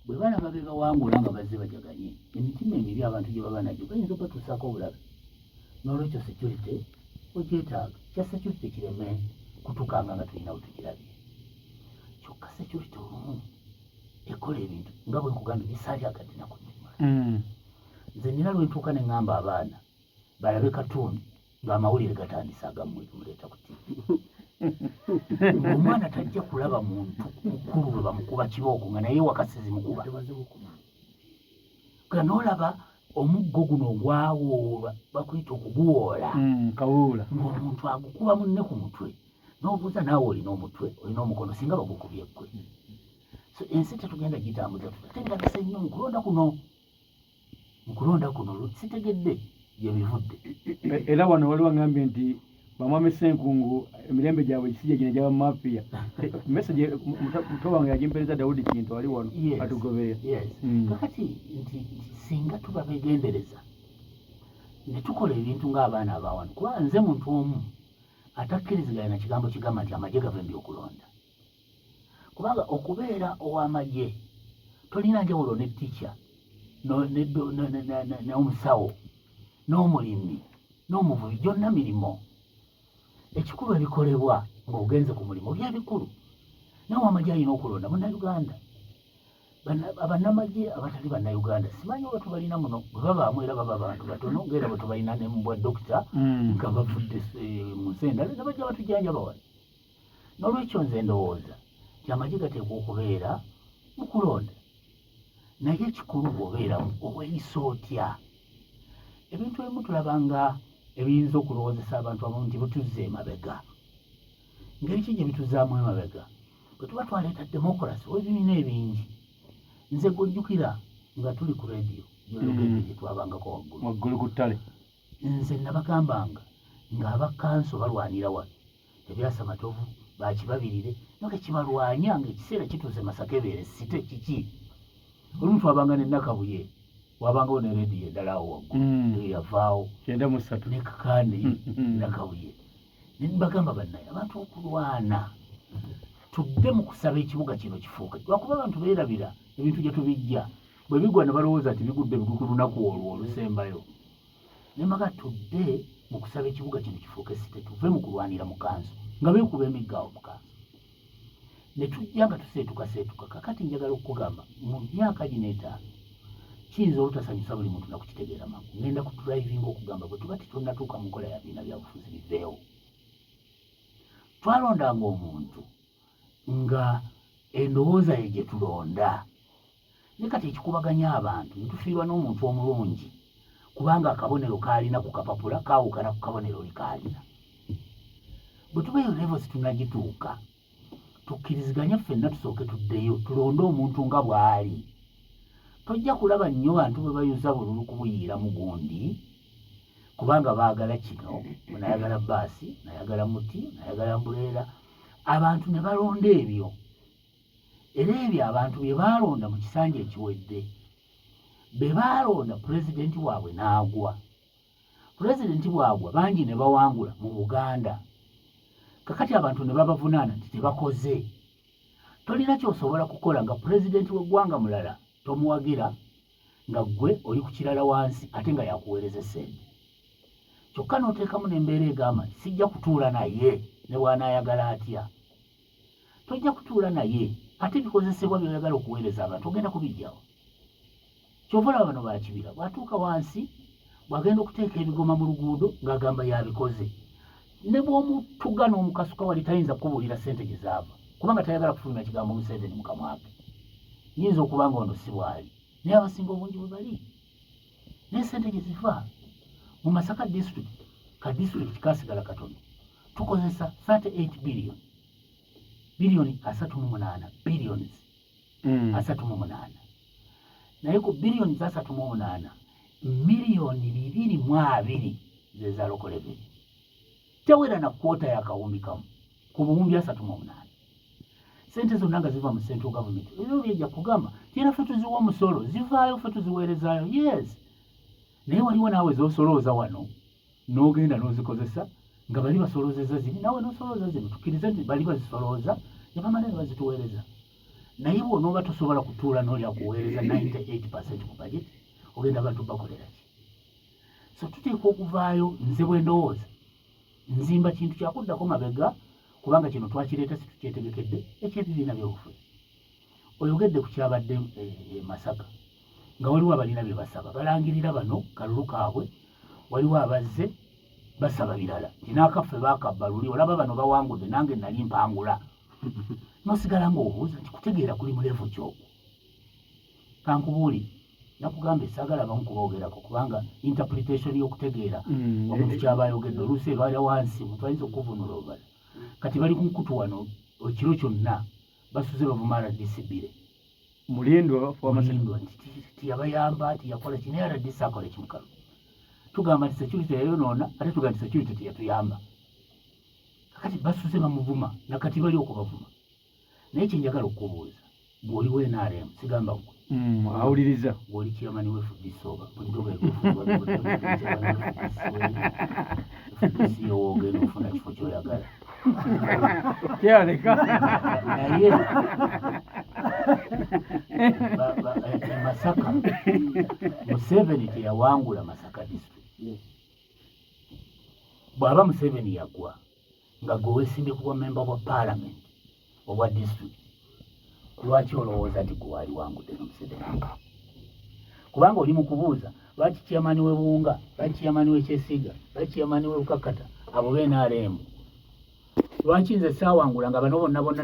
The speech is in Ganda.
bwe bana babega wangula nga bazze bajaganye emitima emibi abantu gye baba nagyo bayinza okwetuusaako obulabe n'olwekyo security ogyetaaga kya security kireme kutukanga nga tulina bwetugirabye kyokka security olumu ekola ebintu nga bwe nkugambye bisaalyagadde nakunyuma nze nina lwentuuka ne ŋŋamba abaana balabe katuuni ng'amawulire gatandise agamuleeta ku tivi ng'omwana tajja kulaba muntu mukulu bwe bamukuba kibooko nga naye wakasizi mukuba nga n'olaba omuggo guno ogwawoolwa bakuyita okuguwoola kawuula ng'omuntu agukuba munne ku mutwe n'obuuza naawe olina omutwe olina omukono singa bagukubye ggwe so ensi tetugenda gitambuza tutatendagasa nnyo mu kulonda kuno sitegedde gye bivudde era wano waliwo ngambye nti bamwami Ssenkungu emirembe gyabwe kisijja gino gyaba mafiya message muto wange yagimpereza Daudi Kintu ali wano atugoberera kakati nti singa tuba begendereza ne tukola ebintu ng'abaana abawano kuba nze muntu omu atakkiriziganya na kigambo kigamba nti amagye gava ebyokulonda kubanga okubeera ow'amagye tolina njawulo ne ticca n'omusawo n'omulimi n'omuvubi gyonna mirimo ekikulu ebikolebwa ng'ogenze ku mulimu bya bikulu nawe amagye alina okulonda munnayuganda abannamagye abatali bannayuganda simanyi oba tubalina muno bwe babaamu era baba abantu batono ngaera bwe tubalina ne mubwa dokita nga bavudde mu nsi endala ne bajja batujjanjaba wano n'olwekyo nze ndowooza nti amagye gateekwa okubeera mu kulonda naye ekikulu bw'obeeramu obweyisa otya ebintu ebimu tulabanga ebiyinza okulowoozesa abantu abamu nti butuzza emabega ngeri ki gye bituzaamu emabega bwe tuba twaleeta demokolasi webibiina ebingi nze gwojjukira nga tuli ku rediyo gyologedde gye twabangako waggulu ku ttale nze nabagambanga ng'abakanso balwanira wano ebyasa matovu bakibabirire noke kibalwanya ng'ekiseera kituuse Masaka ebeere site kiki olumu twabanga ne Nakabuye wabangawo ne rediyo eddala awo waggulu yavaawo 93 ne Kakande Nakabuye ne mbagamba bannaye abantu okulwana tudde mu kusaba ekibuga kino kifuuke lwakuba abantu beerabira ebintu gye tubijja bwe bigwa ne balowooza nti bigudde ku lunaku olwo olusembayo ne mbaga tudde mu kusaba ekibuga kino kifuuke site tuve mu kulwanira mu kanso nga beekuba emiggaawo mu kanso ne tujja nga tuseetukaseetuka kakati njagala okukugamba mu myaka gino etaano kiyinza obutasanyusa buli muntu nakukitegeera mangu ngenda ku drivinga okugamba bwe tuba tetonnatuuka mu nkola ya biina byabufuzi biveewo twalondanga omuntu nga endowooza ye gye tulonda ne kati ekikubaganya abantu netufiirwa n'omuntu omulungi kubanga akabonero kaalina ku kapapula kaawukana ku kabonero likaalina bwe tubeeyo levels tunagituuka tukkiriziganya ffenna tusooke tuddeyo tulonde omuntu nga bw'ali tojja kulaba nnyo bantu bwe bayuza bululu kubuyiira mu gundi kubanga baagala kino nayagala baasi nayagala muti nayagala mbuleera abantu ne balonda ebyo era ebyo abantu bye baalonda mu kisanja ekiwedde be baalonda pulezidenti waabwe n'agwa pulezidenti bwagwa bangi ne bawangula mu Buganda kakati abantu ne babavunaana nti tebakoze tolina kyosobola kukola nga pulezidenti w'eggwanga mulala tomuwagira nga ggwe oli ku kirala wansi ate nga yakuweereza essente kyokka n'oteekamu n'embeera egamba nti sijja kutuula naye ne bw'anaayagala atya tojja kutuula naye ate ebikozesebwa by'oyagala okuweereza abantu ogenda kubiggyawo kyova olaba bano bakibira bw'atuuka wansi bw'agenda okuteeka ebigoma mu luguudo ng'agamba yabikoze ne bw'omutuga n'omukasuka wali tayinza kubuulira ssente gye zaava kubanga tayagala kufulumya kigambo Museveni mu kamwa ke yinza okuba nga ono si bwali naye abasinga obungi bwe bali naye ssente gye ziva mu Masaka disitulikiti ka disitulikiti kasigala katono tukozesa 38 biliyoni 38 biliyoni 38 naye ku biliyoni za 38 miliyoni 220 ze za local revenue tewera na kwota ya kawumbi kamu ku buwumbi 38 sente zonna nga ziva mu central government ebyo byejja kugamba tira ffe tuziwa omusolo zivaayo ffe tuziweerezaayo yes naye waliwo naawe z'osolooza wano n'ogenda n'ozikozesa nga bali basoloozeza ziri naawe n'osolooza zino tukkirize nti bali bazisolooza ne bamala ne bazituweereza naye bw'onooba tosobola kutuula n'olya kuweereza 98% ku budget ogenda bantu bakolera ki? So tuteekwa okuvaayo, nze bwe ndowooza nzimba kintu kyakuddako mabega kubanga kino twakireeta situkyetegekedde ekyebibiina by'obufuzi. Oyogedde ku kyabadde Masaka nga waliwo abalina bye basaba balangirira bano kalulu kaabwe, waliwo abazze basaba birala nti n'akaffe baakabba luli olaba bano bawangudde nange nali mpangula nosigala ng'obuuza nti kutegeera kuli mu levo kyokwo. Kankubuulire nakugamba esaagala abamu kuboogerako kubanga interpretation y'okutegeera omuntu kyaba ayogedde oluusi ebaala wansi omuntu ayinza okuvunula obala. Kati bali ku nkutu wano ekiro kyonna basuze bavuma RDC-bbire mulindwa tiyabayamba tiyakola kino RDC akola kimukalu. Tugamba nti security yayonoona ate tugamba nti security teyatuyamba. Kakati basuze bamuvuma nakati bali okubavuma. Naye kyenjagala okubuuza bw'oliwo NRM sigamba gwe awuliriza bw'oli chairman w'FDC oba ogenda okufuna kifo ky'oyagala kyaleka naye Masaka Museveni teyawangula Masaka district. Bw'aba Museveni yagwa nga gwe weesimbye kuba member wa parliament obwa district, lwaki olowooza nti gwe waali wangudde n'Omuseveni? Kubanga oli mu kubuuza lwaki chairman w'e Buunga, lwaki chairman w'e Kyesiga, lwaki chairman w'e Bukakata abo b'NRM, lwaki nze saawangula nga bano bonna